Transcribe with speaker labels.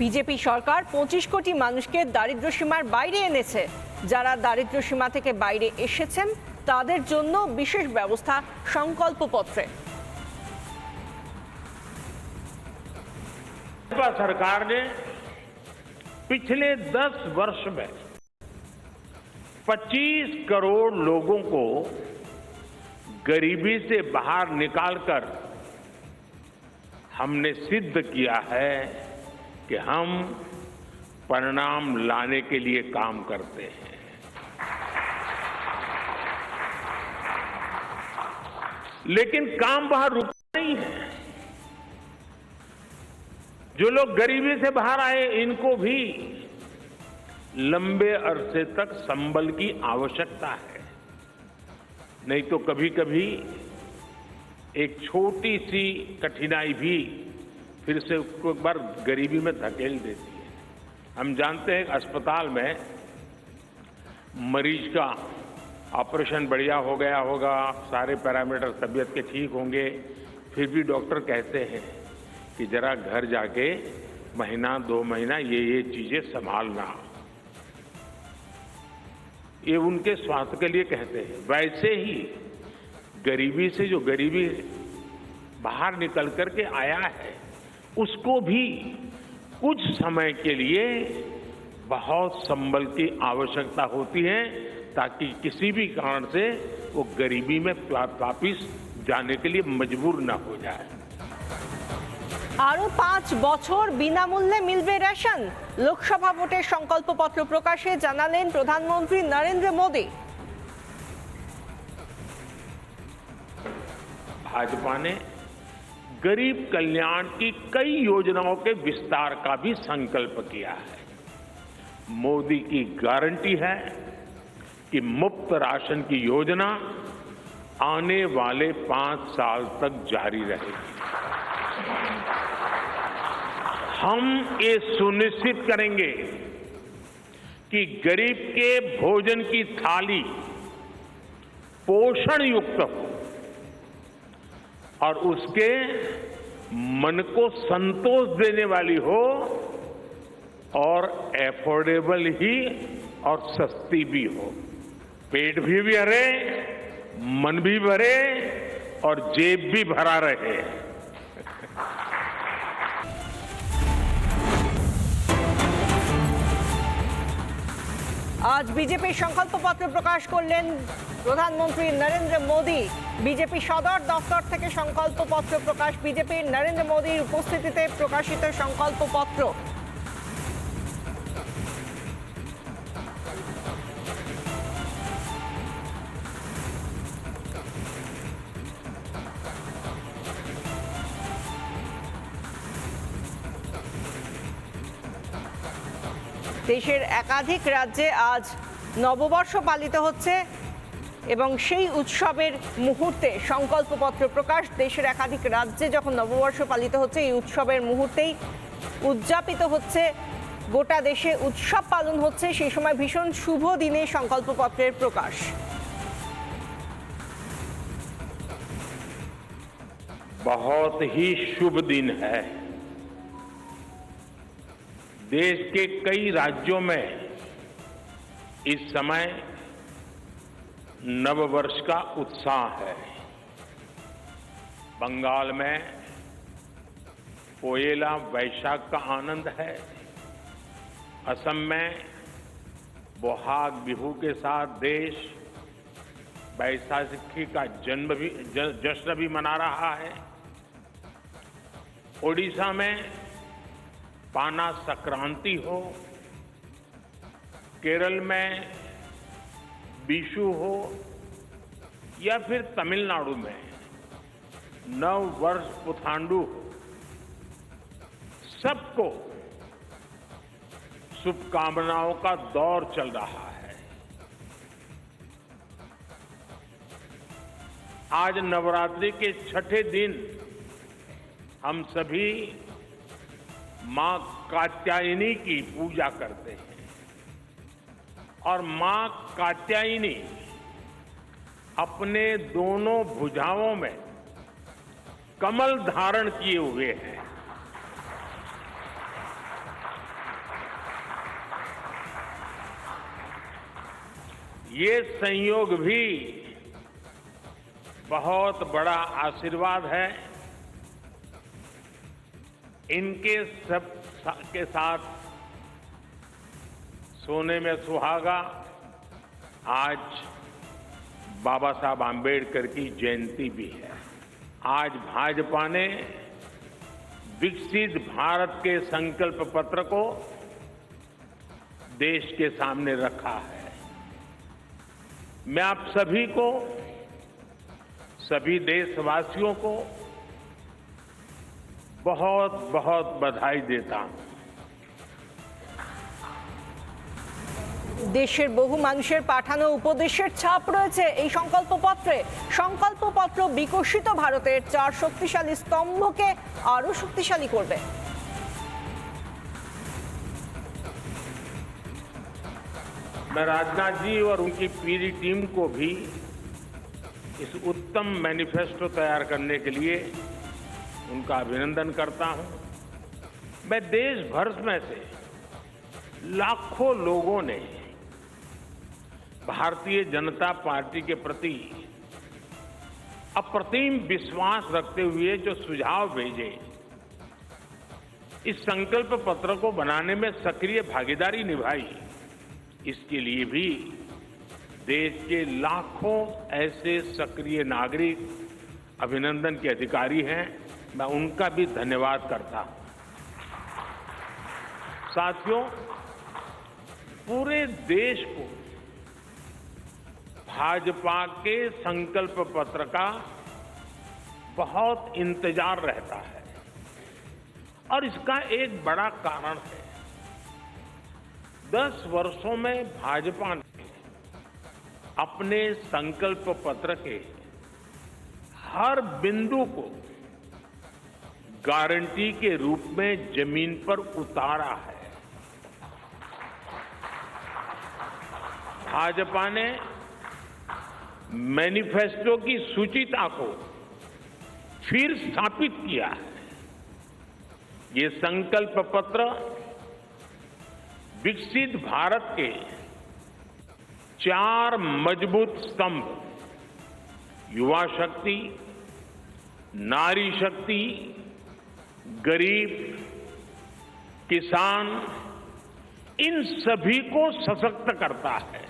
Speaker 1: BJP সরকার 25 কোটি মানুষকে দারিদ্র্য সীমার বাইরে এনেছে। যারা দারিদ্র্য সীমা থেকে বাইরে এসেছেন তাদের জন্য বিশেষ ব্যবস্থা সংকল্পপত্রে।
Speaker 2: सरकार ने पिछले 10 वर्ष में 25 करोड़ लोगों को गरीबी से बाहर निकालकर हमने सिद्ध किया है कि हम परिणाम लाने के लिए काम करते हैं। लेकिन काम वहां रुका नहीं है। जो लोग गरीबी से बाहर आए इनको भी लंबे अरसे तक संबल की आवश्यकता है। नहीं तो कभी कभी एक छोटी सी कठिनाई भी फिर से उसको एक बार गरीबी में धकेल देती है। हम जानते हैं अस्पताल में मरीज का ऑपरेशन बढ़िया हो गया होगा, सारे पैरामीटर तबीयत के ठीक होंगे, फिर भी डॉक्टर कहते हैं कि जरा घर जाके महीना 2 महीना ये चीजें संभालना। ये उनके स्वास्थ्य के लिए कहते हैं। वैसे ही गरीबी से जो गरीबी बाहर निकल करके आया है उसको भी कुछ समय के लिए बहुत संबल की आवश्यकता होती है ताकि किसी भी कारण से वो गरीबी में वापिस जाने के लिए मजबूर न हो जाए।
Speaker 1: আরো 5 বছর বিনামূল্যে মিলবে রেশন। লোকসভা ভোটের সংকল্পপত্র প্রকাশে জানালেন প্রধানমন্ত্রী নরেন্দ্র মোদী।
Speaker 2: भाजपा ने गरीब कल्याण की कई योजनाओं के विस्तार का भी संकल्प किया है। मोदी की गारंटी है कि मुफ्त राशन की योजना आने वाले 5 साल तक जारी रहेगी। हम ये सुनिश्चित करेंगे कि गरीब के भोजन की थाली पोषण युक्त हो और उसके मन को संतोष देने वाली हो और एफोर्डेबल ही और सस्ती भी हो। पेट भी भरे, मन भी भरे और जेब भी भरा रहे।
Speaker 1: আজ বিজেপির সংকল্পপত্র প্রকাশ করলেন প্রধানমন্ত্রী নরেন্দ্র মোদী। বিজেপি সদর দফতর থেকে সংকল্পপত্র প্রকাশ। বিজেপির নরেন্দ্র মোদীর উপস্থিতিতে প্রকাশিত সংকল্পপত্র। দেশের একাধিক রাজ্যে আজ নববর্ষ পালিত হচ্ছে এবং সেই উৎসবের মুহূর্তে সংকল্পপত্র প্রকাশ। দেশের একাধিক রাজ্যে যখন নববর্ষ পালিত হচ্ছে এই উৎসবের মুহূর্তেই উদযাপিত হচ্ছে, গোটা দেশে উৎসব পালন হচ্ছে, সেই সময় ভীষণ শুভ দিনে সংকল্পপত্রের প্রকাশ।
Speaker 2: बहुत ही शुभ दिन है। देश के कई राज्यों में इस समय नववर्ष का उत्साह है। बंगाल में पोएला वैशाख का आनंद है। असम में बोहाग बिहू के साथ देश बैसाखी का जश्न भी मना रहा है। ओडिशा में पाना संक्रांति हो, केरल में विशु हो या फिर तमिलनाडु में नव वर्ष पुथांडु हो, सबको शुभकामनाओं का दौर चल रहा है। आज नवरात्रि के छठे दिन हम सभी मां कात्यायनी की पूजा करते हैं और मां कात्यायनी अपने दोनों भुजाओं में कमल धारण किए हुए हैं। ये संयोग भी बहुत बड़ा आशीर्वाद है। इनके सब के साथ सोने में सुहागा, आज बाबा साहब आम्बेडकर की जयंती भी है। आज भाजपा ने विकसित भारत के संकल्प पत्र को देश के सामने रखा है। मैं आप सभी को, सभी देशवासियों को बहुत बहुत बधाई देता हूं।
Speaker 1: দেশের বহু মানুষের পাঠানো উপদেশের ছাপ রয়েছে এই সংকল্পপত্রে। সংকল্পপত্র বিকশিত ভারতের 4 শক্তিশালী স্তম্ভকে আরো শক্তিশালী করবে।
Speaker 2: मैं राजनाथ जी और उनकी पूरी टीम को भी इस उत्तम मैनिफेस्टो तैयार करने के लिए उनका अभिनंदन करता हूं। मैं देश भर में से लाखों लोगों ने भारतीय जनता पार्टी के प्रति अप्रतिम विश्वास रखते हुए जो सुझाव भेजे, इस संकल्प पत्र को बनाने में सक्रिय भागीदारी निभाई, इसके लिए भी देश के लाखों ऐसे सक्रिय नागरिक, अभिनंदन के अधिकारी हैं, मैं उनका भी धन्यवाद करता हूं। साथियों, पूरे देश को भाजपा के संकल्प पत्र का बहुत इंतजार रहता है और इसका एक बड़ा कारण है। 10 वर्षों में भाजपा ने अपने संकल्प पत्र के हर बिंदु को गारंटी के रूप में जमीन पर उतारा है। भाजपा ने मैनिफेस्टो की सूचिता को फिर स्थापित किया है। ये संकल्प पत्र विकसित भारत के 4 मजबूत स्तंभ, युवा शक्ति, नारी शक्ति, गरीब, किसान, इन सभी को सशक्त करता है।